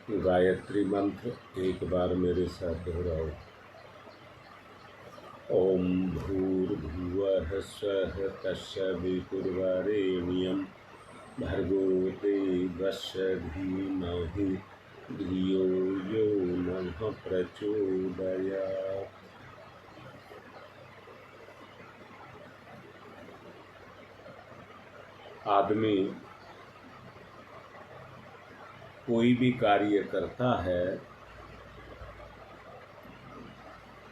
गायत्री मंत्र एक बार मेरे साथ दोहराओ। ओम भूर्भुवः स्वः तत्सवितुर्वरेण्यं भर्गो देवस्य धीमहि धियो यो नः प्रचोदयात्। आदमी कोई भी कार्य करता है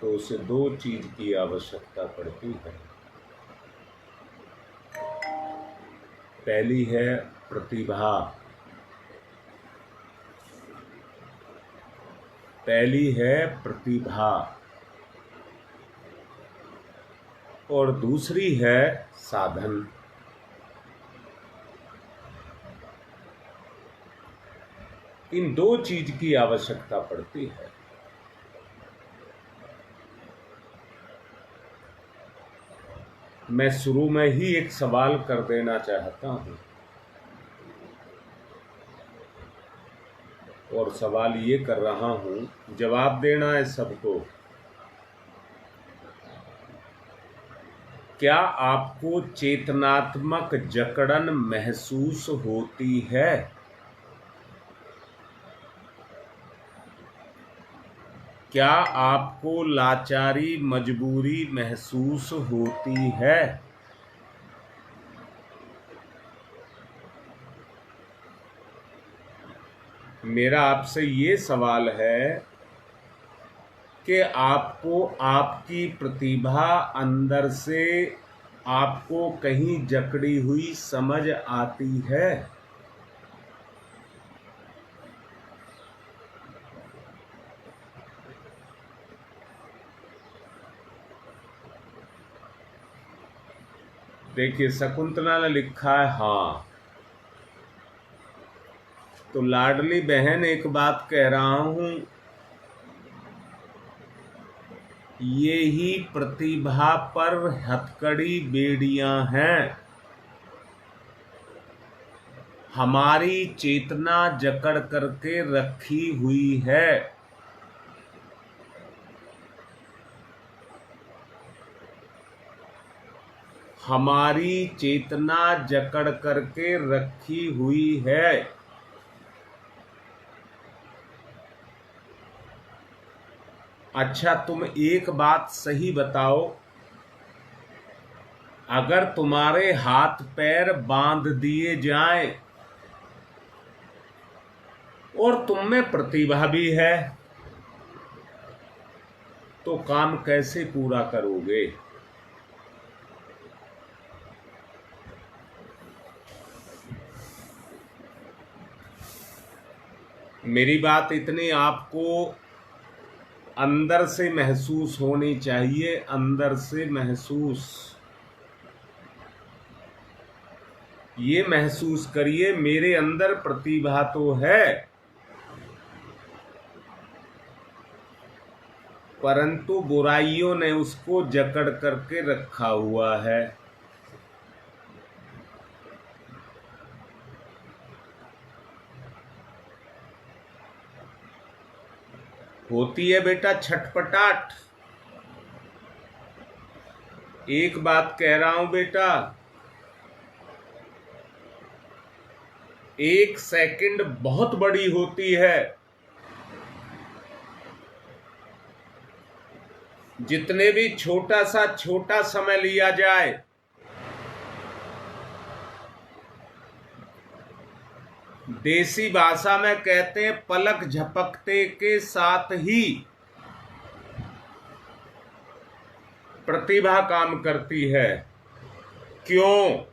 तो उसे दो चीज की आवश्यकता पड़ती है। पहली है प्रतिभा, और दूसरी है साधन। इन दो चीज की आवश्यकता पड़ती है। मैं शुरू में ही एक सवाल कर देना चाहता हूं, और सवाल ये कर रहा हूं, जवाब देना है सबको। क्या आपको चेतनात्मक जकड़न महसूस होती है? क्या आपको लाचारी, मजबूरी महसूस होती है? मेरा आपसे ये सवाल है कि आपको आपकी प्रतिभा अंदर से आपको कहीं जकड़ी हुई समझ आती है? देखिए, शकुंतला ने लिखा है हाँ। तो लाडली बहन, एक बात कह रहा हूं, ये ही प्रतिभा पर हथकड़ी बेड़ियां हैं। हमारी चेतना जकड़ करके रखी हुई है। हमारी चेतना जकड़ करके रखी हुई है। अच्छा, तुम एक बात सही बताओ, अगर तुम्हारे हाथ पैर बांध दिए जाएं और तुम में प्रतिभा भी है, तो काम कैसे पूरा करोगे? मेरी बात इतनी आपको अंदर से महसूस होनी चाहिए, अंदर से महसूस। ये महसूस करिए, मेरे अंदर प्रतिभा तो है, परंतु बुराइयों ने उसको जकड़ करके रखा हुआ है। होती है बेटा छटपटाट। एक बात कह रहा हूं बेटा, 1 सेकंड बहुत बड़ी होती है। जितने भी छोटा समय लिया जाए, देसी भाषा में कहते हैं पलक झपकते के साथ ही प्रतिभा काम करती है। क्यों?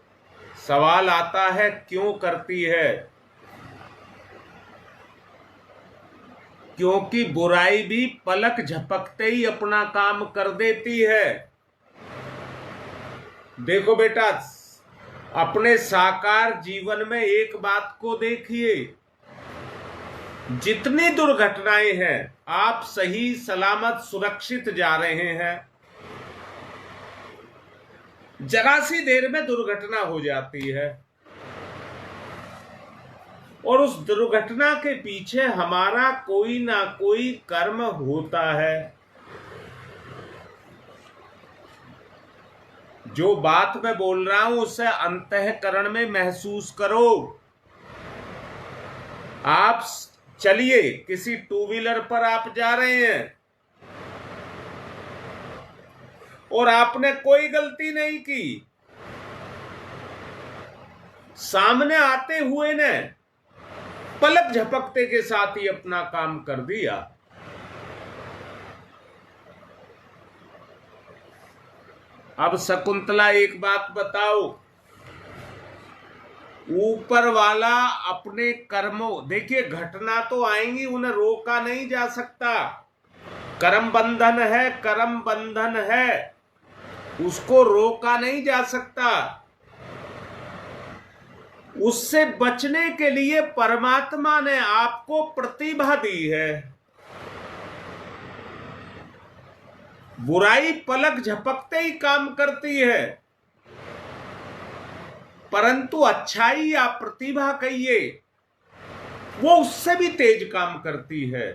सवाल आता है, क्यों करती है? क्योंकि बुराई भी पलक झपकते ही अपना काम कर देती है। देखो बेटा, अपने साकार जीवन में एक बात को देखिए, जितनी दुर्घटनाएं हैं, आप सही सलामत सुरक्षित जा रहे हैं, जरा सी देर में दुर्घटना हो जाती है। और उस दुर्घटना के पीछे हमारा कोई ना कोई कर्म होता है। जो बात मैं बोल रहा हूं उसे अंतःकरण में महसूस करो। आप चलिए, किसी टू व्हीलर पर आप जा रहे हैं और आपने कोई गलती नहीं की, सामने आते हुए ने पलक झपकते के साथ ही अपना काम कर दिया। अब शकुंतला एक बात बताओ, ऊपर वाला अपने कर्मों, देखिए घटना तो आएंगी, उन्हें रोका नहीं जा सकता। कर्म बंधन है, कर्म बंधन है, उसको रोका नहीं जा सकता। उससे बचने के लिए परमात्मा ने आपको प्रतिभा दी है। बुराई पलक झपकते ही काम करती है, परंतु अच्छाई या प्रतिभा कहिए, वो उससे भी तेज काम करती है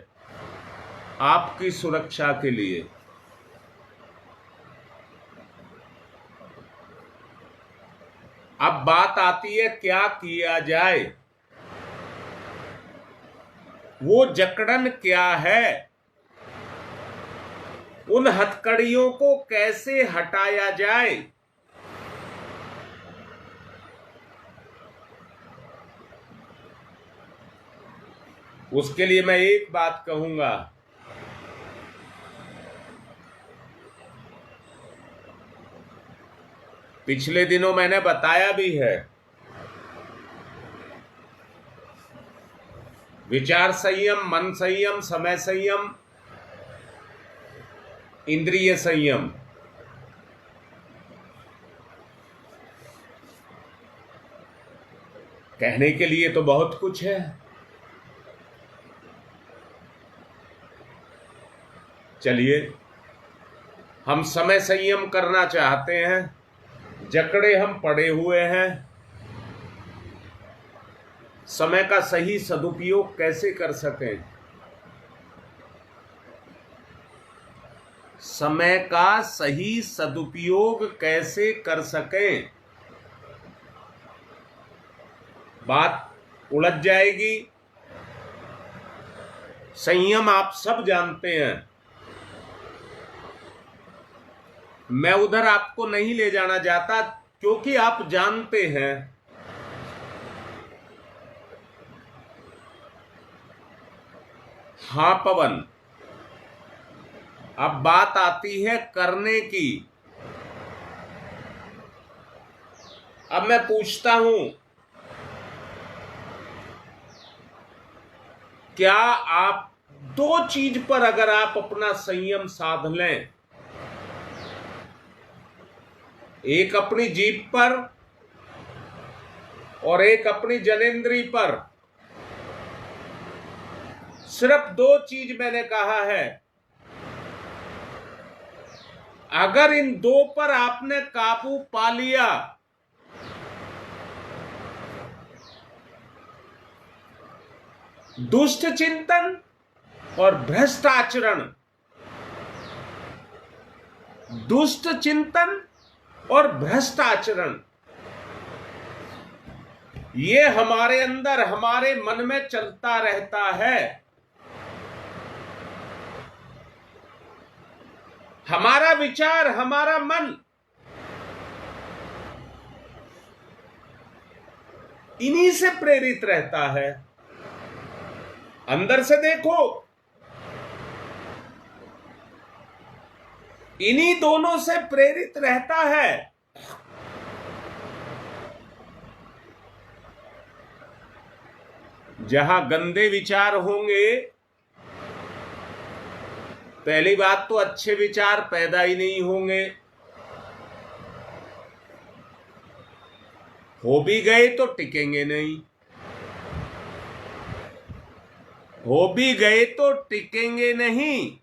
आपकी सुरक्षा के लिए। अब बात आती है क्या किया जाए, वो जकड़न क्या है, उन हथकड़ियों को कैसे हटाया जाए। उसके लिए मैं एक बात कहूंगा, पिछले दिनों मैंने बताया भी है, विचार संयम, मन संयम, समय संयम, इंद्रिय संयम। कहने के लिए तो बहुत कुछ है। चलिए, हम समय संयम करना चाहते हैं, जकड़े हम पड़े हुए हैं। समय का सही सदुपयोग कैसे कर सकें, समय का सही सदुपयोग कैसे कर सकें, बात उलझ जाएगी। संयम आप सब जानते हैं, मैं उधर आपको नहीं ले जाना चाहता, क्योंकि आप जानते हैं। हाँ पवन, अब बात आती है करने की। अब मैं पूछता हूं, क्या आप दो चीज पर अगर आप अपना संयम साध लें, एक अपनी जीभ पर और एक अपनी जनेंद्री पर, सिर्फ दो चीज मैंने कहा है, अगर इन दो पर आपने काबू पा लिया, दुष्ट चिंतन और भ्रष्ट आचरण, दुष्ट चिंतन और भ्रष्ट आचरण, ये हमारे अंदर, हमारे मन में चलता रहता है। हमारा विचार, हमारा मन इन्हीं से प्रेरित रहता है। अंदर से देखो, इन्हीं दोनों से प्रेरित रहता है। जहां गंदे विचार होंगे, पहली बात तो अच्छे विचार पैदा ही नहीं होंगे, हो भी गए तो टिकेंगे नहीं, हो भी गए तो टिकेंगे नहीं।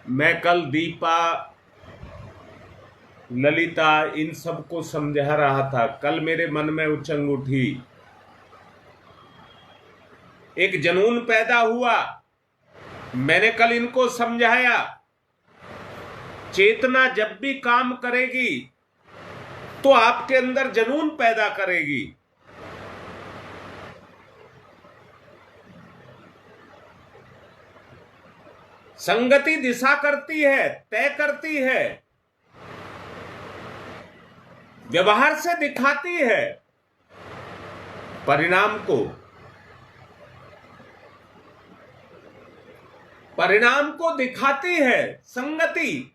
मैं कल दीपा ललिता इन सबको समझा रहा था। कल मेरे मन में उचंग उठी, एक जनून पैदा हुआ। मैंने कल इनको समझाया, चेतना जब भी काम करेगी तो आपके अंदर जनून पैदा करेगी। संगति दिशा करती है, तय करती है, व्यवहार से दिखाती है परिणाम को। परिणाम को दिखाती है संगति।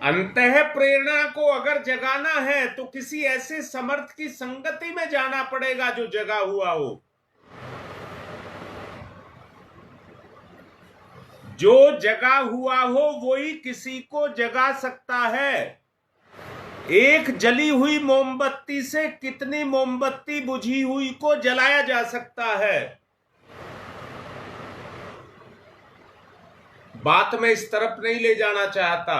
अंतः प्रेरणा को अगर जगाना है तो किसी ऐसे समर्थ की संगति में जाना पड़ेगा जो जगा हुआ हो। जो जगा हुआ हो वही किसी को जगा सकता है। एक जली हुई मोमबत्ती से कितनी मोमबत्ती बुझी हुई को जलाया जा सकता है। बात मैं इस तरफ नहीं ले जाना चाहता।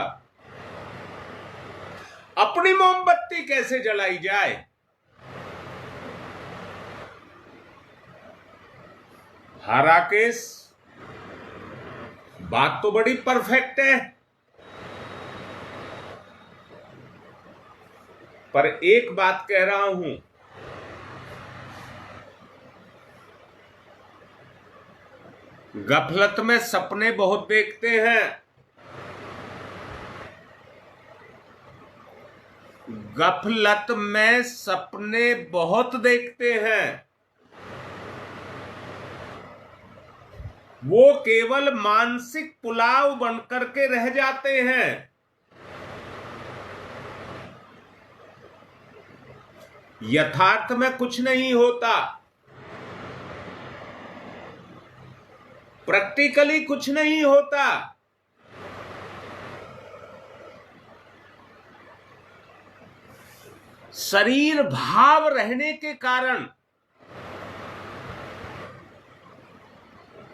अपनी मोमबत्ती कैसे जलाई जाए, हाँ राकेश, बात तो बड़ी परफेक्ट है, पर एक बात कह रहा हूं, गफलत में सपने बहुत देखते हैं। गफलत में सपने बहुत देखते हैं। वो केवल मानसिक पुलाव बनकर के रह जाते हैं। यथार्थ में कुछ नहीं होता, प्रैक्टिकली कुछ नहीं होता। शरीर भाव रहने के कारण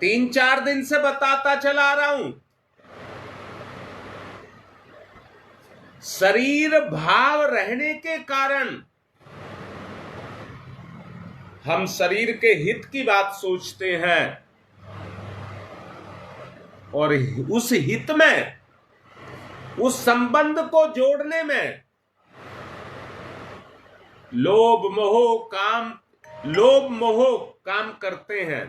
3-4 दिन से बताता चला रहा हूं, शरीर भाव रहने के कारण हम शरीर के हित की बात सोचते हैं और उस हित में, उस संबंध को जोड़ने में लोभ मोह काम करते हैं।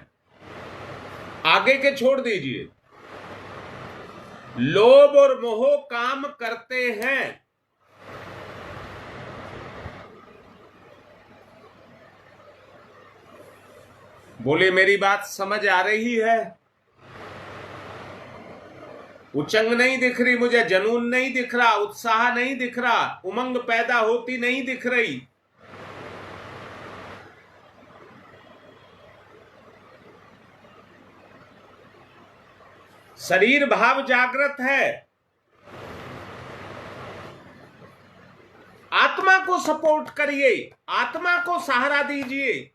आगे के छोड़ दीजिए, लोभ और मोह काम करते हैं। बोले मेरी बात समझ आ रही है? उचंग नहीं दिख रही मुझे, जनून नहीं दिख रहा, उत्साह नहीं दिख रहा, उमंग पैदा होती नहीं दिख रही। शरीर भाव जागृत है। आत्मा को सपोर्ट करिए, आत्मा को सहारा दीजिए।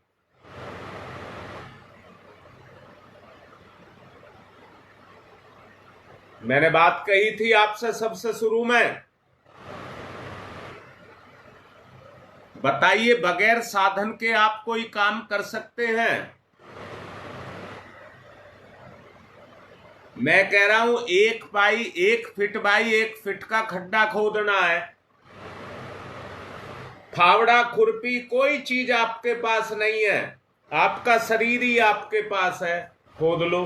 मैंने बात कही थी आपसे सबसे शुरू में, बताइए बगैर साधन के आप कोई काम कर सकते हैं? मैं कह रहा हूं 1 फीट बाई 1 फीट का खड्डा खोदना है। फावड़ा खुरपी कोई चीज आपके पास नहीं है, आपका शरीर ही आपके पास है, खोद लो।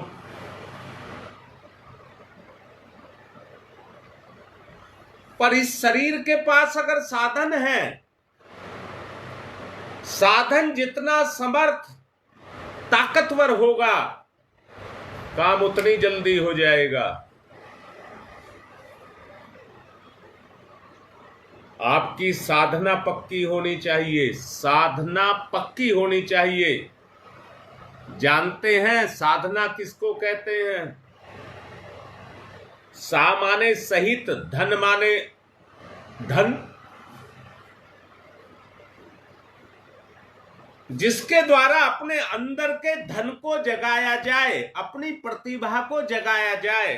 पर इस शरीर के पास अगर साधन है, साधन जितना समर्थ ताकतवर होगा, काम उतनी जल्दी हो जाएगा। आपकी साधना पक्की होनी चाहिए, साधना पक्की होनी चाहिए। जानते हैं साधना किसको कहते हैं? सा माने सहित, धन माने धन, जिसके द्वारा अपने अंदर के धन को जगाया जाए, अपनी प्रतिभा को जगाया जाए,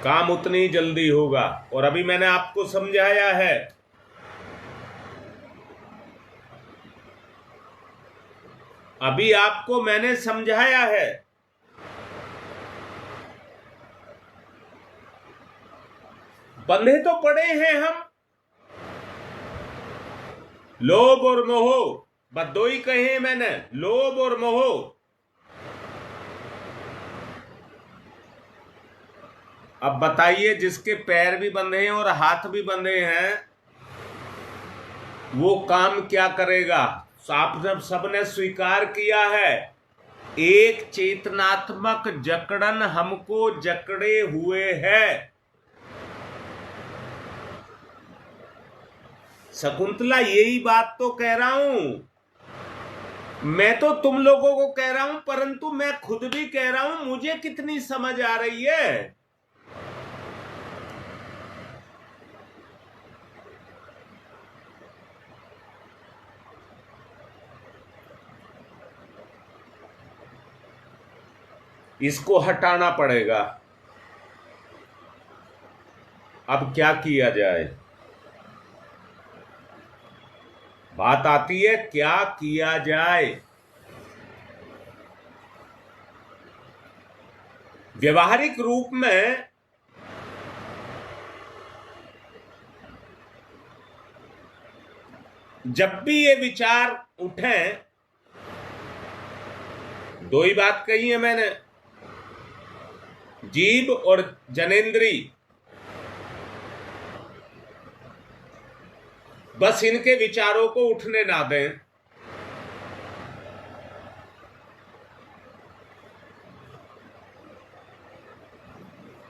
काम उतनी ही जल्दी होगा। और अभी मैंने आपको समझाया है, अभी आपको मैंने समझाया है, बंधे तो पड़े हैं हम लोभ और मोह, बस दो ही कहे मैंने, लोभ और मोह। अब बताइए, जिसके पैर भी बंधे हैं और हाथ भी बंधे हैं, वो काम क्या करेगा? आप सबने स्वीकार किया है, एक चेतनात्मक जकड़न हमको जकड़े हुए है। शकुंतला, यही बात तो कह रहा हूं मैं, तो तुम लोगों को कह रहा हूं, परंतु मैं खुद भी कह रहा हूं, मुझे कितनी समझ आ रही है। इसको हटाना पड़ेगा। अब क्या किया जाए? बात आती है क्या किया जाए। व्यवहारिक रूप में जब भी ये विचार उठे, दो ही बात कही है मैंने, जीव और जनेंद्री, बस इनके विचारों को उठने ना दें।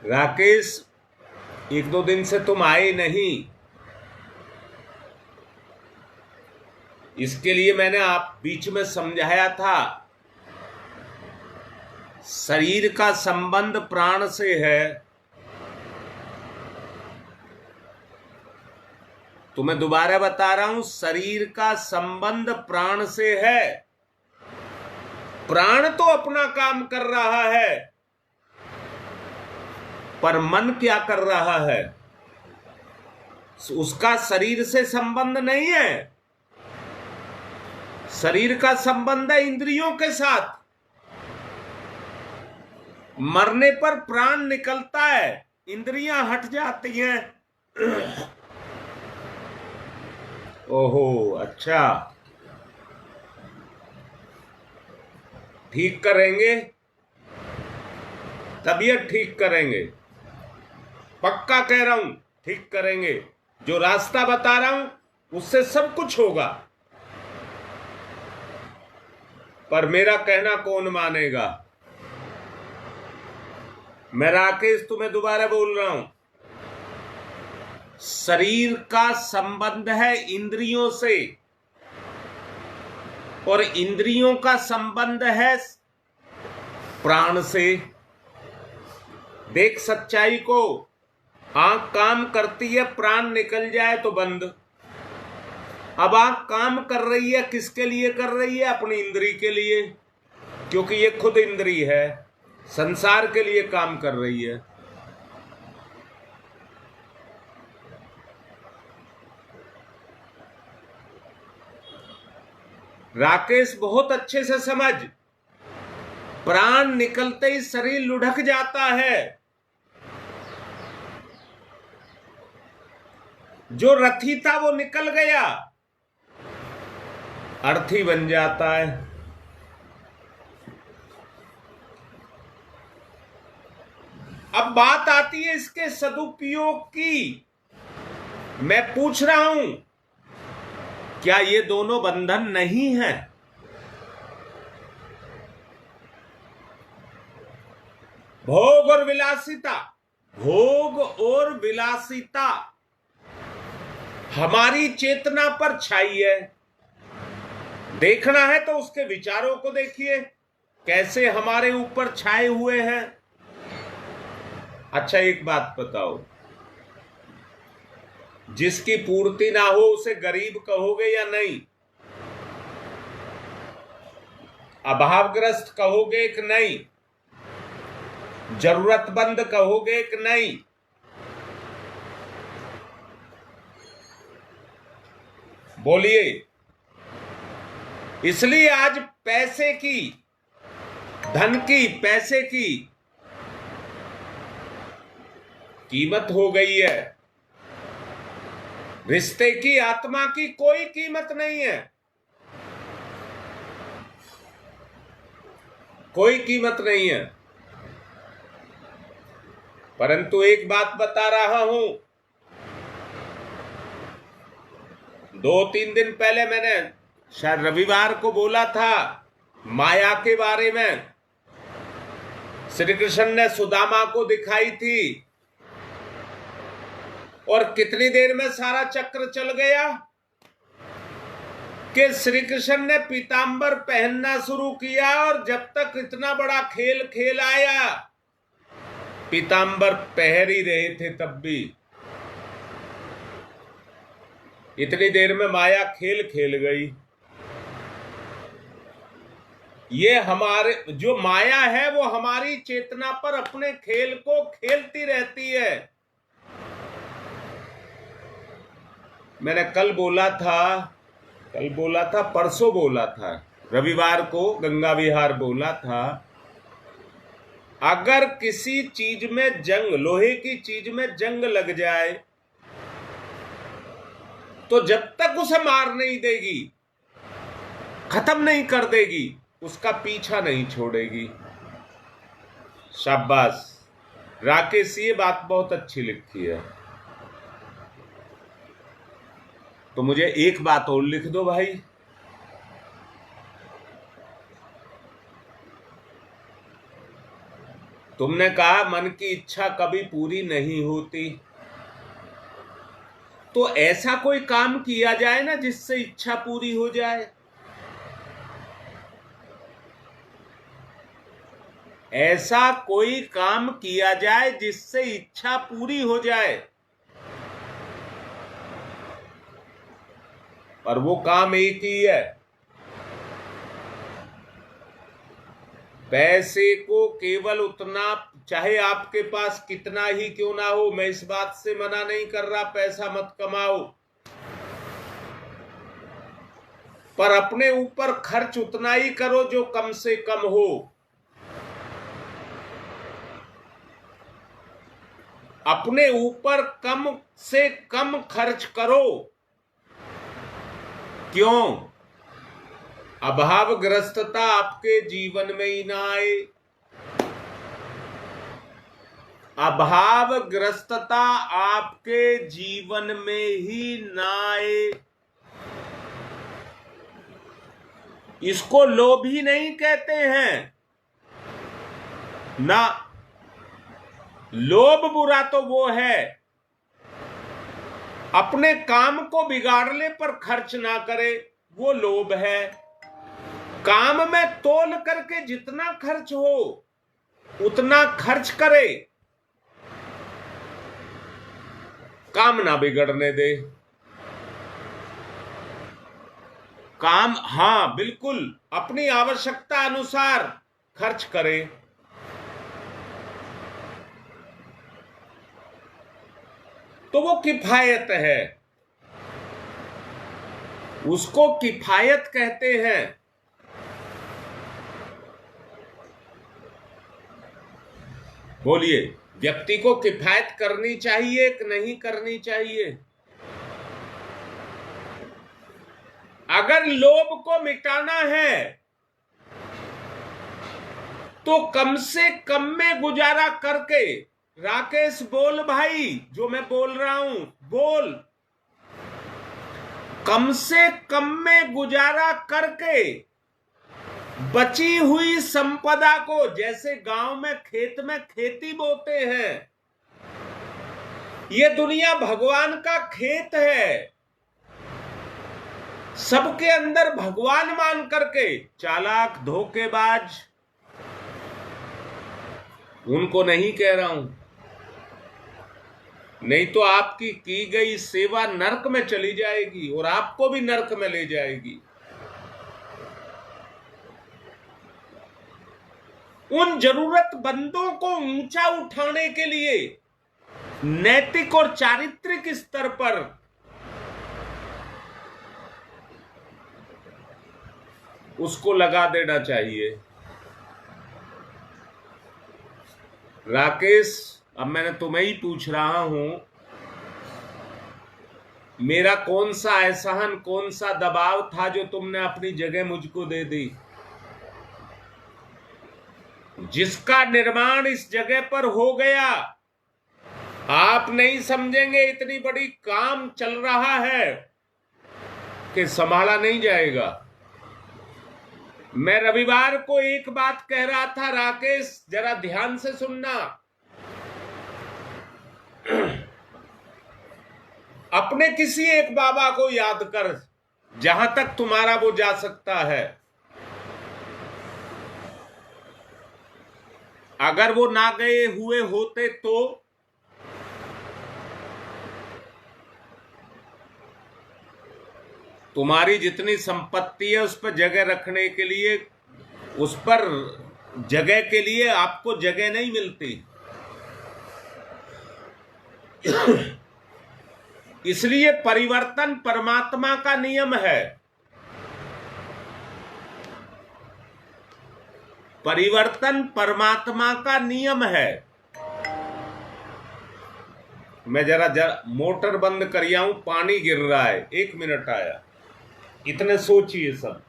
राकेश, एक दो दिन से तुम आए नहीं, इसके लिए मैंने आप बीच में समझाया था, शरीर का संबंध प्राण से है। तो मैं दोबारा बता रहा हूं, शरीर का संबंध प्राण से है। प्राण तो अपना काम कर रहा है, पर मन क्या कर रहा है? उसका शरीर से संबंध नहीं है, शरीर का संबंध है इंद्रियों के साथ। मरने पर प्राण निकलता है, इंद्रियां हट जाती हैं। ओहो, अच्छा, ठीक करेंगे, तबीयत ठीक करेंगे, पक्का कह रहा हूं, ठीक करेंगे। जो रास्ता बता रहा हूं उससे सब कुछ होगा, पर मेरा कहना कौन मानेगा? मैं राकेश तुम्हें दोबारा बोल रहा हूं, शरीर का संबंध है इंद्रियों से, और इंद्रियों का संबंध है प्राण से। देख सच्चाई को, आंख काम करती है, प्राण निकल जाए तो बंद। अब आंख काम कर रही है, किसके लिए कर रही है? अपनी इंद्री के लिए, क्योंकि ये खुद इंद्री है, संसार के लिए काम कर रही है। राकेश, बहुत अच्छे से समझ, प्राण निकलते ही शरीर लुढ़क जाता है। जो रथी था वो निकल गया, अर्थी बन जाता है। अब बात आती है इसके सदुपयोग की। मैं पूछ रहा हूं, क्या ये दोनों बंधन नहीं है? भोग और विलासिता, भोग और विलासिता हमारी चेतना पर छाई है। देखना है तो उसके विचारों को देखिए, कैसे हमारे ऊपर छाए हुए हैं। अच्छा, एक बात बताओ, जिसकी पूर्ति ना हो उसे गरीब कहोगे या नहीं? अभावग्रस्त कहोगे कि नहीं, जरूरतमंद कहोगे कि नहीं? बोलिए। इसलिए आज पैसे की, धन की, पैसे की कीमत हो गई है। रिश्ते की, आत्मा की कोई कीमत नहीं है, कोई कीमत नहीं है। परंतु एक बात बता रहा हूं, 2-3 दिन पहले मैंने शायद रविवार को बोला था माया के बारे में। श्री कृष्ण ने सुदामा को दिखाई थी और कितनी देर में सारा चक्र चल गया कि श्री कृष्ण ने पीतांबर पहनना शुरू किया और जब तक इतना बड़ा खेल खेल आया, पीतांबर पहन ही रहे थे तब भी। इतनी देर में माया खेल खेल गई। ये हमारे जो माया है वो हमारी चेतना पर अपने खेल को खेलती रहती है। मैंने कल बोला था, परसों बोला था, रविवार को गंगा विहार बोला था, अगर किसी चीज में जंग, लोहे की चीज में जंग लग जाए तो जब तक उसे मार नहीं देगी, खत्म नहीं कर देगी, उसका पीछा नहीं छोड़ेगी। शाबाश राकेश, ये बात बहुत अच्छी लिखी है। तो मुझे एक बात और लिख दो भाई, तुमने कहा मन की इच्छा कभी पूरी नहीं होती, तो ऐसा कोई काम किया जाए ना जिससे इच्छा पूरी हो जाए। ऐसा कोई काम किया जाए जिससे इच्छा पूरी हो जाए, पर वो काम एक ही है, पैसे को केवल उतना, चाहे आपके पास कितना ही क्यों ना हो, मैं इस बात से मना नहीं कर रहा पैसा मत कमाओ, पर अपने ऊपर खर्च उतना ही करो जो कम से कम हो। अपने ऊपर कम से कम खर्च करो। क्यों? अभावग्रस्तता आपके जीवन में ही ना आए। अभावग्रस्तता आपके जीवन में ही ना आए। इसको लोभ ही नहीं कहते हैं ना, लोभ बुरा तो वो है अपने काम को बिगाड़ने पर खर्च ना करे, वो लोभ है। काम में तोल करके जितना खर्च हो उतना खर्च करे, काम ना बिगड़ने दे। काम, हां बिल्कुल, अपनी आवश्यकता अनुसार खर्च करे। तो वो किफायत है, उसको किफायत कहते हैं। बोलिए, व्यक्ति को किफायत करनी चाहिए कि नहीं करनी चाहिए? अगर लोभ को मिटाना है तो कम से कम में गुजारा करके, राकेश बोल भाई, जो मैं बोल रहा हूं बोल, कम से कम में गुजारा करके बची हुई संपदा को, जैसे गांव में खेत में खेती बोते हैं, ये दुनिया भगवान का खेत है, सबके अंदर भगवान मान करके चालाक धोखेबाज, उनको नहीं कह रहा हूं, नहीं तो आपकी की गई सेवा नरक में चली जाएगी और आपको भी नरक में ले जाएगी। उन जरूरतमंदों को ऊंचा उठाने के लिए नैतिक और चारित्रिक स्तर पर उसको लगा देना चाहिए। राकेश, अब मैंने तुम्हें ही पूछ रहा हूं, मेरा कौन सा एहसान, कौन सा दबाव था जो तुमने अपनी जगह मुझको दे दी, जिसका निर्माण इस जगह पर हो गया। आप नहीं समझेंगे इतनी बड़ी काम चल रहा है कि संभाला नहीं जाएगा। मैं रविवार को एक बात कह रहा था, राकेश जरा ध्यान से सुनना। अपने किसी एक बाबा को याद कर, जहां तक तुम्हारा वो जा सकता है। अगर वो ना गए हुए होते तो तुम्हारी जितनी संपत्ति है उस पर जगह रखने के लिए, उस पर जगह के लिए आपको जगह नहीं मिलती। इसलिए परिवर्तन परमात्मा का नियम है। परिवर्तन परमात्मा का नियम है। मैं जरा मोटर बंद कर आऊं, पानी गिर रहा है, 1 मिनट आया। इतने सोचिए सब।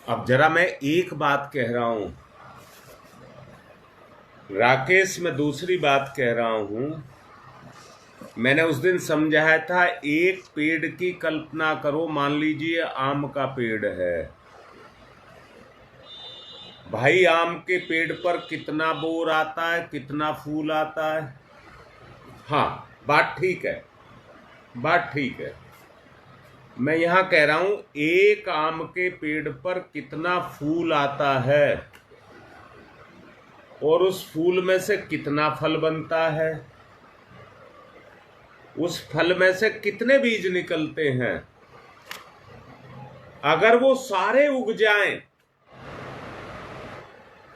अब जरा मैं एक बात कह रहा हूं राकेश, मैं दूसरी बात कह रहा हूं। मैंने उस दिन समझाया था, एक पेड़ की कल्पना करो, मान लीजिए आम का पेड़ है। भाई आम के पेड़ पर कितना बोर आता है, कितना फूल आता है? हाँ, बात ठीक है, बात ठीक है। मैं यहां कह रहा हूं, एक आम के पेड़ पर कितना फूल आता है और उस फूल में से कितना फल बनता है, उस फल में से कितने बीज निकलते हैं। अगर वो सारे उग जाएं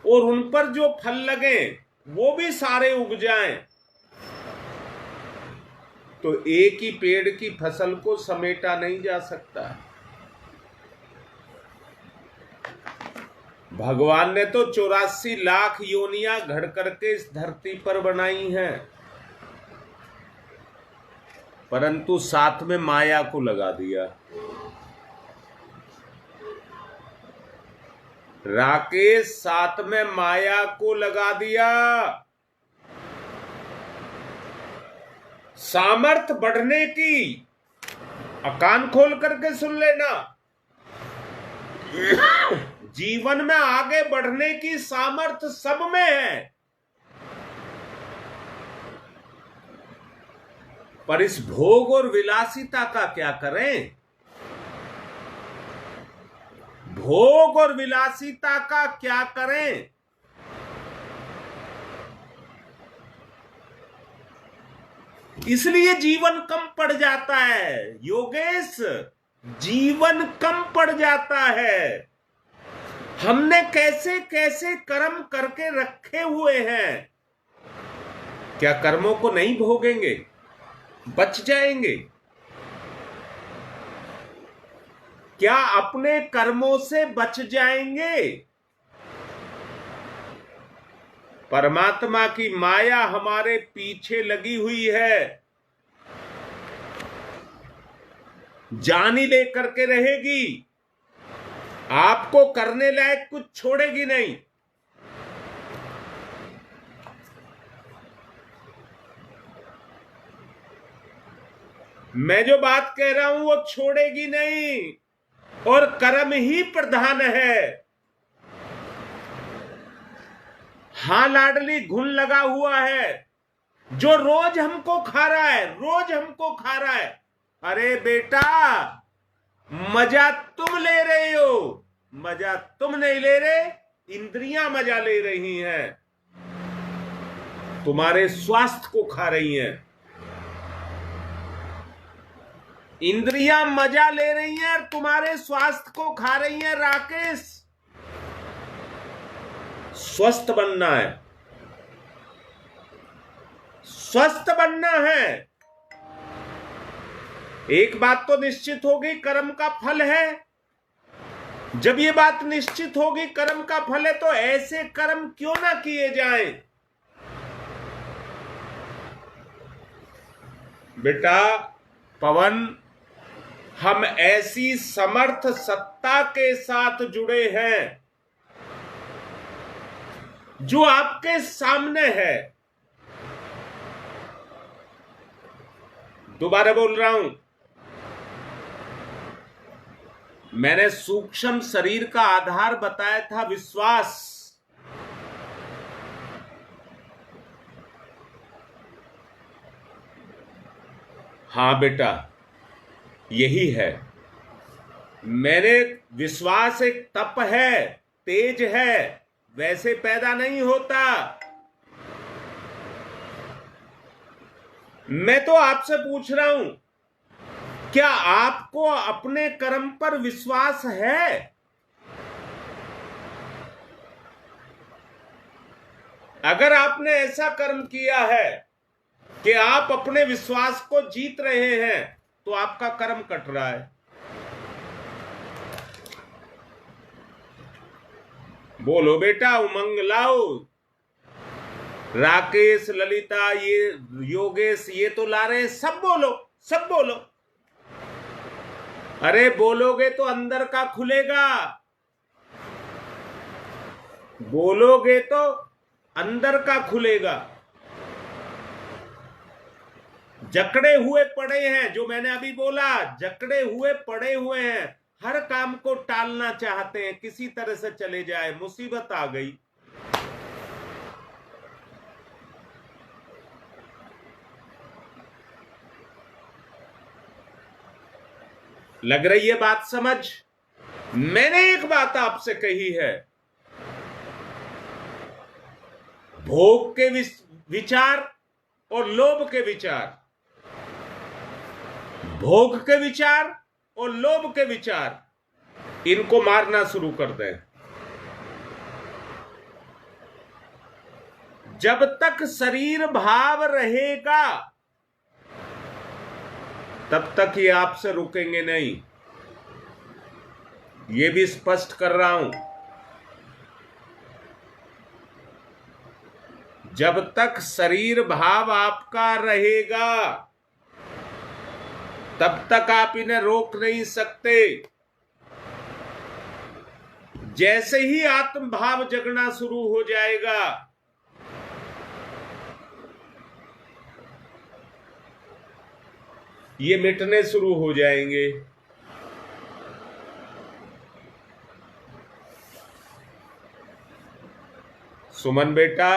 और उन पर जो फल लगे वो भी सारे उग जाएं, तो एक ही पेड़ की फसल को समेटा नहीं जा सकता। भगवान ने तो 84 लाख योनियां घड़ करके इस धरती पर बनाई हैं, परंतु साथ में माया को लगा दिया। राकेश, साथ में माया को लगा दिया। सामर्थ बढ़ने की, कान खोल करके सुन लेना, जीवन में आगे बढ़ने की सामर्थ सब में है, पर इस भोग और विलासिता का क्या करें? भोग और विलासिता का क्या करें? इसलिए जीवन कम पड़ जाता है योगेश, जीवन कम पड़ जाता है। हमने कैसे कैसे कर्म करके रखे हुए हैं, क्या कर्मों को नहीं भोगेंगे? बच जाएंगे? क्या अपने कर्मों से बच जाएंगे? परमात्मा की माया हमारे पीछे लगी हुई है, जानी लेकर के रहेगी, आपको करने लायक कुछ छोड़ेगी नहीं। मैं जो बात कह रहा हूं वो छोड़ेगी नहीं, और कर्म ही प्रधान है। हां लाडली, घुन लगा हुआ है जो रोज हमको खा रहा है, रोज हमको खा रहा है। अरे बेटा, मजा तुम ले रहे हो, मजा तुम नहीं ले रहे, इंद्रियां मजा ले रही हैं, तुम्हारे स्वास्थ्य को खा रही हैं। इंद्रियां मजा ले रही हैं और तुम्हारे स्वास्थ्य को खा रही हैं। राकेश, स्वस्थ बनना है, स्वस्थ बनना है। एक बात तो निश्चित होगी, कर्म का फल है। जब ये बात निश्चित होगी कर्म का फल है, तो ऐसे कर्म क्यों ना किए जाएं। बेटा पवन, हम ऐसी समर्थ सत्ता के साथ जुड़े हैं जो आपके सामने है। दोबारा बोल रहा हूं, मैंने सूक्ष्म शरीर का आधार बताया था विश्वास। हां बेटा, यही है। मैंने विश्वास एक तप है, तेज है, वैसे पैदा नहीं होता। मैं तो आपसे पूछ रहा हूं, क्या आपको अपने कर्म पर विश्वास है? अगर आपने ऐसा कर्म किया है कि आप अपने विश्वास को जीत रहे हैं, तो आपका कर्म कट रहा है। बोलो बेटा, उमंग लाओ। राकेश, ललिता, ये योगेश, ये तो ला रहे हैं, सब बोलो, सब बोलो। अरे बोलोगे तो अंदर का खुलेगा, बोलोगे तो अंदर का खुलेगा। जकड़े हुए पड़े हैं, जो मैंने अभी बोला, जकड़े हुए पड़े हुए हैं, हर काम को टालना चाहते हैं, किसी तरह से चले जाए, मुसीबत आ गई। लग रही है बात समझ? मैंने एक बात आपसे कही है, भोग के विचार और लोभ के विचार, भोग के विचार और लोभ के विचार, इनको मारना शुरू कर दें। जब तक शरीर भाव रहेगा तब तक ये आपसे रुकेंगे नहीं, ये भी स्पष्ट कर रहा हूं। जब तक शरीर भाव आपका रहेगा तब तक आप इन्हें रोक नहीं सकते। जैसे ही आत्म भाव जगना शुरू हो जाएगा, ये मिटने शुरू हो जाएंगे। सुमन बेटा,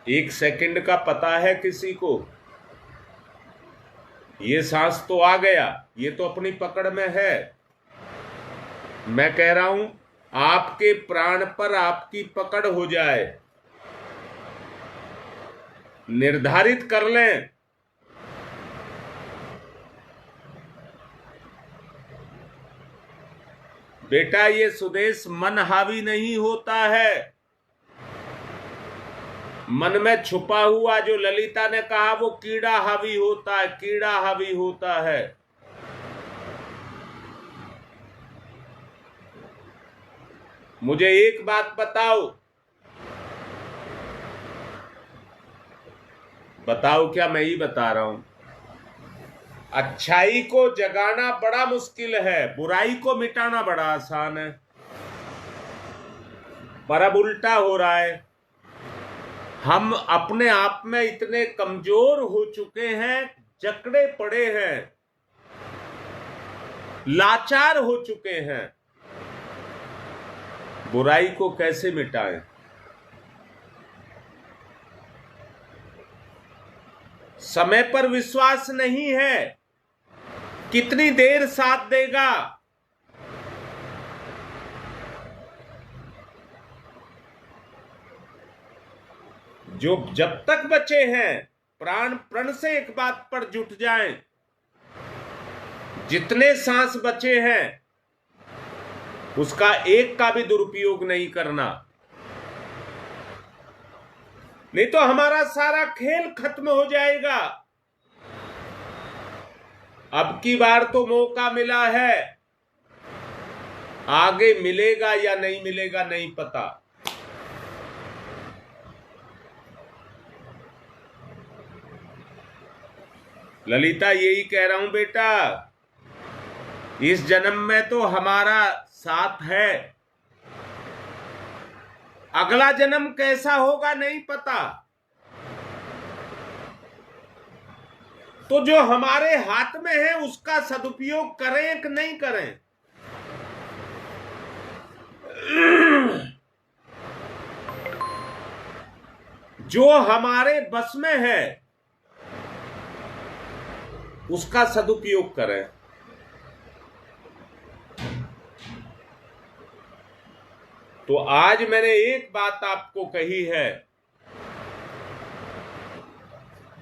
1 सेकंड का पता है किसी को? ये सांस तो आ गया, ये तो अपनी पकड़ में है। मैं कह रहा हूं, आपके प्राण पर आपकी पकड़ हो जाए, निर्धारित कर लें। बेटा, ये सुदेश मन हावी नहीं होता है। मन में छुपा हुआ, जो ललिता ने कहा, वो कीड़ा हावी होता है, कीड़ा हावी होता है। मुझे एक बात बताओ, बताओ क्या? मैं ही बता रहा हूं। अच्छाई को जगाना बड़ा मुश्किल है, बुराई को मिटाना बड़ा आसान है। पर अब उल्टा हो रहा है। हम अपने आप में इतने कमजोर हो चुके हैं, जकड़े पड़े हैं, लाचार हो चुके हैं। बुराई को कैसे मिटाएं? समय पर विश्वास नहीं है, कितनी देर साथ देगा। जो जब तक बचे हैं प्राण प्रण से एक बात पर जुट जाएं, जितने सांस बचे हैं उसका एक का भी दुरुपयोग नहीं करना, नहीं तो हमारा सारा खेल खत्म हो जाएगा। अब की बार तो मौका मिला है, आगे मिलेगा या नहीं मिलेगा नहीं पता। ललिता यही कह रहा हूं बेटा, इस जन्म में तो हमारा साथ है, अगला जन्म कैसा होगा नहीं पता। तो जो हमारे हाथ में है उसका सदुपयोग करें कि नहीं करें। जो हमारे बस में है उसका सदुपयोग करें। तो आज मैंने एक बात आपको कही है,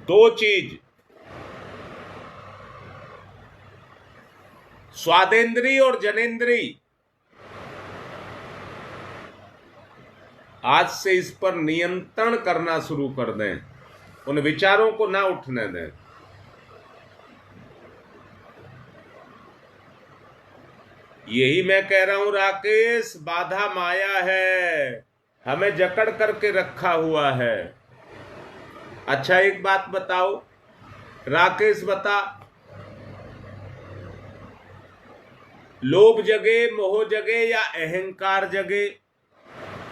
दो चीज, स्वादेंद्री और जनेंद्री, आज से इस पर नियंत्रण करना शुरू कर दें, उन विचारों को ना उठने दें। यही मैं कह रहा हूं राकेश, बाधा माया है, हमें जकड़ करके रखा हुआ है। अच्छा एक बात बताओ राकेश, बता, लोभ जगे, मोह जगे या अहंकार जगे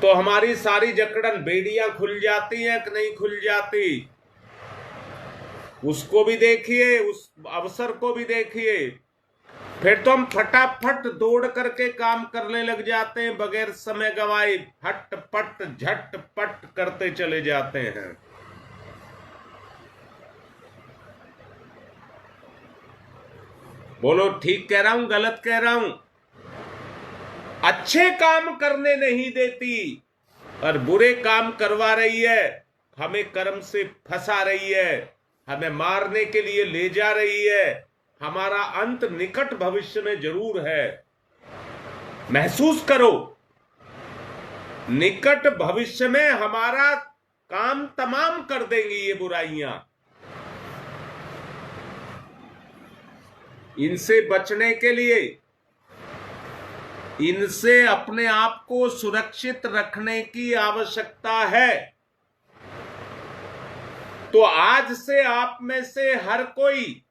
तो हमारी सारी जकड़न बेड़ियां खुल जाती हैं कि नहीं खुल जाती। उसको भी देखिए, उस अवसर को भी देखिए, फिर तो हम फटाफट दौड़ करके काम करने लग जाते हैं, बगैर समय गंवाए हट पट झट पट करते चले जाते हैं। बोलो ठीक कह रहा हूं गलत कह रहा हूं। अच्छे काम करने नहीं देती और बुरे काम करवा रही है, हमें कर्म से फंसा रही है, हमें मारने के लिए ले जा रही है। हमारा अंत निकट भविष्य में जरूर है, महसूस करो, निकट भविष्य में हमारा काम तमाम कर देंगी ये बुराइयां। इनसे बचने के लिए, इनसे अपने आप को सुरक्षित रखने की आवश्यकता है। तो आज से आप में से हर कोई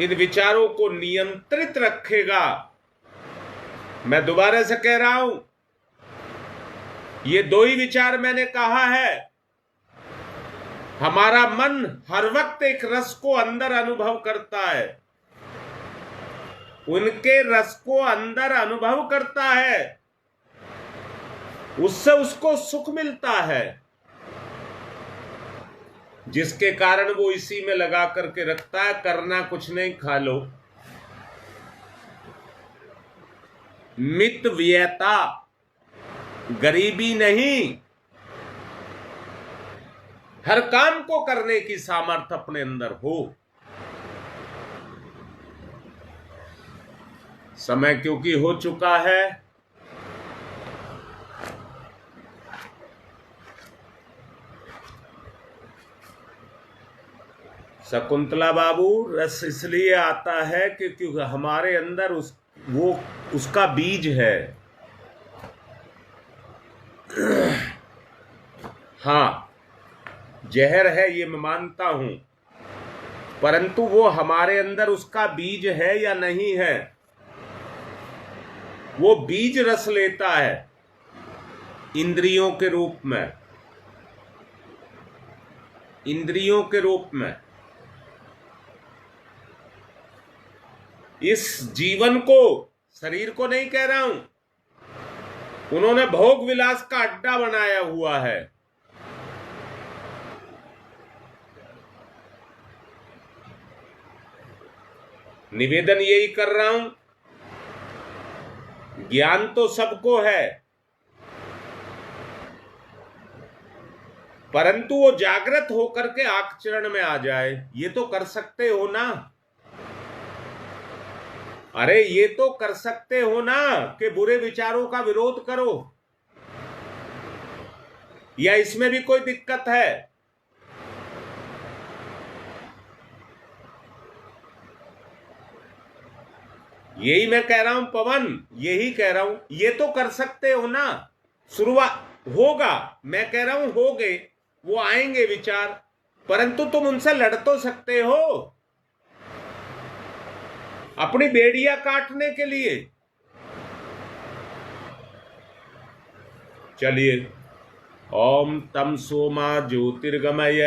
इन विचारों को नियंत्रित रखेगा। मैं दोबारा से कह रहा हूं, ये दो ही विचार मैंने कहा है। हमारा मन हर वक्त एक रस को अंदर अनुभव करता है, उनके रस को अंदर अनुभव करता है, उससे उसको सुख मिलता है, जिसके कारण वो इसी में लगा करके रखता है। करना कुछ नहीं, खा लो। मित व्ययता, गरीबी नहीं, हर काम को करने की सामर्थ्य अपने अंदर हो। समय क्योंकि हो चुका है, शकुंतला बाबू, रस इसलिए आता है क्योंकि हमारे अंदर उसका बीज है। हाँ, जहर है ये मैं मानता हूं, परंतु वो हमारे अंदर उसका बीज है या नहीं है। वो बीज रस लेता है इंद्रियों के रूप में, इंद्रियों के रूप में। इस जीवन को, शरीर को नहीं कह रहा हूं, उन्होंने भोग विलास का अड्डा बनाया हुआ है। निवेदन यही कर रहा हूं, ज्ञान तो सबको है, परंतु वो जागृत होकर के आचरण में आ जाए, ये तो कर सकते हो ना। अरे ये तो कर सकते हो ना कि बुरे विचारों का विरोध करो, या इसमें भी कोई दिक्कत है? यही मैं कह रहा हूं पवन, यही कह रहा हूं, ये तो कर सकते हो ना। शुरुआत होगा, मैं कह रहा हूं हो गए, वो आएंगे विचार, परंतु तुम उनसे लड़ तो सकते हो अपनी बेड़ियां काटने के लिए। चलिए, ओम तम सोमा ज्योतिर्गमय,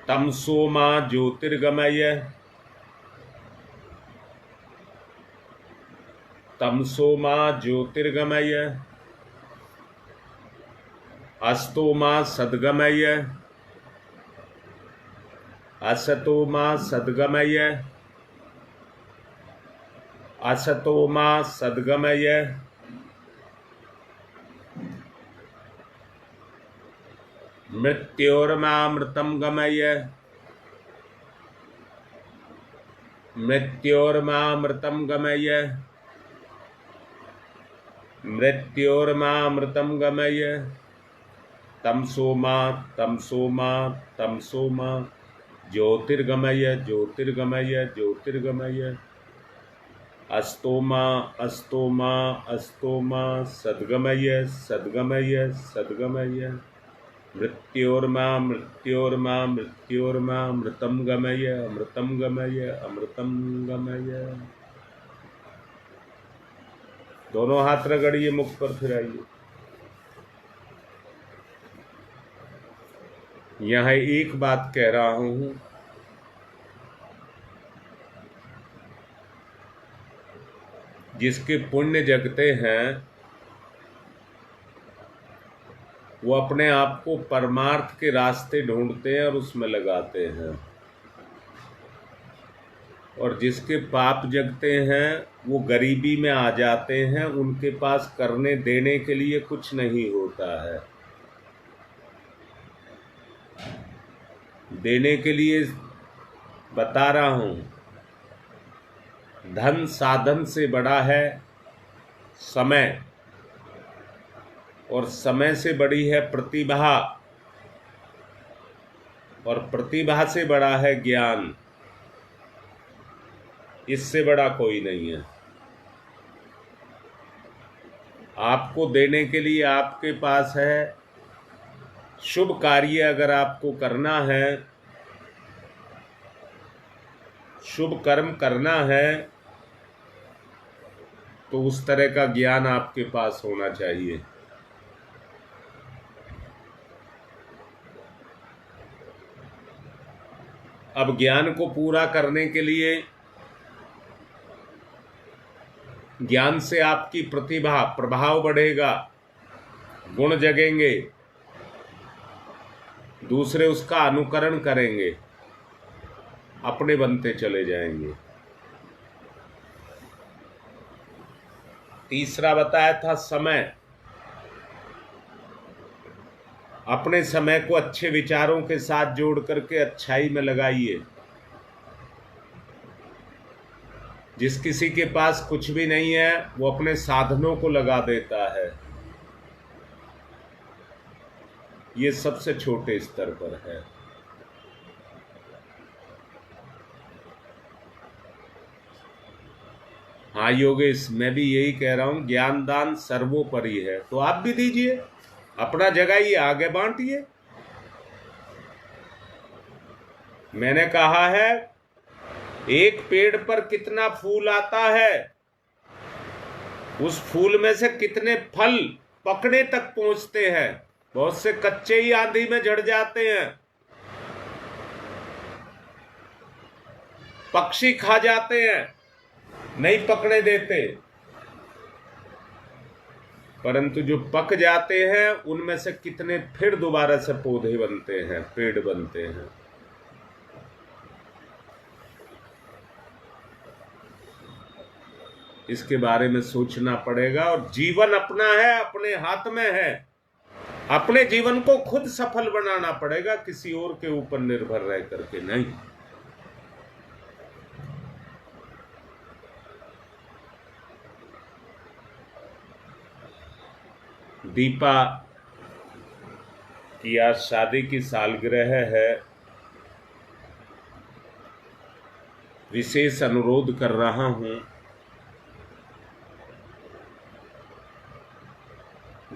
तम सोमा ज्योतिर्गमय, तमसो मा ज्योतिर्गमय, अस्तो मा सद्गमय, असतो मा सद्गमय, असतो मा सद्गमय, मृत्योर्मामृतं गमय, मृत्योर्मामृतं गमय, मृत्योर्मामृतं गमय, तमसो मा तमसो मा तमसो मा ज्योतिर्गमय, ज्योतिर्गमय, ज्योतिर्गमय, अस्तो मा अस्तो मा अस्तो मा सद्गमय, सद्गमय, सद्गमय, मृत्योर्मा मृत्योर्मा मृत्योर्मा अमृतं गमय, अमृतं गमय, अमृतं गमय। दोनों हाथ रगड़िए, मुख पर फिराइए। यहां एक बात कह रहा हूं, जिसके पुण्य जगते हैं वो अपने आप को परमार्थ के रास्ते ढूंढते हैं और उसमें लगाते हैं, और जिसके पाप जगते हैं वो गरीबी में आ जाते हैं, उनके पास करने देने के लिए कुछ नहीं होता है। देने के लिए बता रहा हूं, धन साधन से बड़ा है समय, और समय से बड़ी है प्रतिभा, और प्रतिभा से बड़ा है ज्ञान। इससे बड़ा कोई नहीं है। आपको देने के लिए आपके पास है, शुभ कार्य अगर आपको करना है, शुभ कर्म करना है, तो उस तरह का ज्ञान आपके पास होना चाहिए। अब ज्ञान को पूरा करने के लिए, ज्ञान से आपकी प्रतिभा प्रभाव बढ़ेगा, गुण जगेंगे, दूसरे उसका अनुकरण करेंगे, अपने बनते चले जाएंगे। तीसरा बताया था समय। अपने समय को अच्छे विचारों के साथ जोड़ करके अच्छाई में लगाइए। जिस किसी के पास कुछ भी नहीं है वो अपने साधनों को लगा देता है, ये सबसे छोटे स्तर पर है। हाँ योगेश, मैं भी यही कह रहा हूं, ज्ञान दान सर्वोपरि है, तो आप भी दीजिए, अपना जगाइए, आगे बांटिए। मैंने कहा है एक पेड़ पर कितना फूल आता है, उस फूल में से कितने फल पकने तक पहुंचते हैं। बहुत से कच्चे ही आंधी में झड़ जाते हैं, पक्षी खा जाते हैं, नहीं पकने देते, परंतु जो पक जाते हैं उनमें से कितने फिर दोबारा से पौधे बनते हैं, पेड़ बनते हैं। इसके बारे में सोचना पड़ेगा। और जीवन अपना है, अपने हाथ में है। अपने जीवन को खुद सफल बनाना पड़ेगा, किसी और के ऊपर निर्भर रह करके नहीं। दीपा की आज शादी की सालगिरह है। विशेष अनुरोध कर रहा हूं,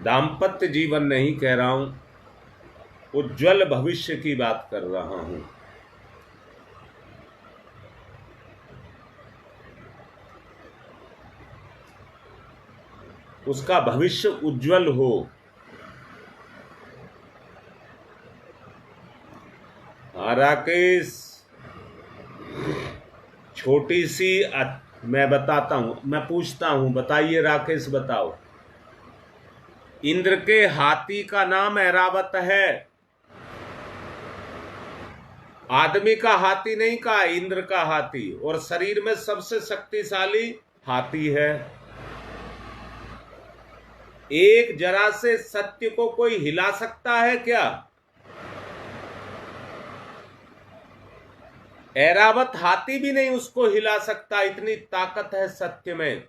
दाम्पत्य जीवन नहीं कह रहा हूं, उज्जवल भविष्य की बात कर रहा हूं। उसका भविष्य उज्जवल हो। राकेश, छोटी सी मैं बताता हूं, मैं पूछता हूं, बताइए राकेश, बताओ। इंद्र के हाथी का नाम ऐरावत है। आदमी का हाथी नहीं कहा, इंद्र का हाथी। और शरीर में सबसे शक्तिशाली हाथी है। एक जरा से सत्य को कोई हिला सकता है क्या? ऐरावत हाथी भी नहीं उसको हिला सकता, इतनी ताकत है सत्य में।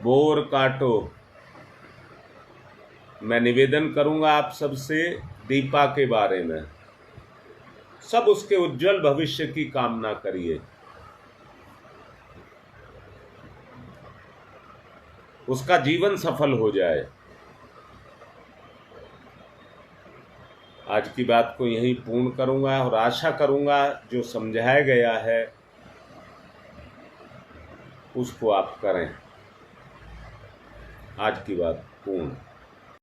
बोर काटो। मैं निवेदन करूंगा आप सबसे, दीपा के बारे में सब उसके उज्जवल भविष्य की कामना करिए। उसका जीवन सफल हो जाए। आज की बात को यहीं पूर्ण करूंगा और आशा करूंगा जो समझाया गया है उसको आप करें। आज की बात पूर्ण।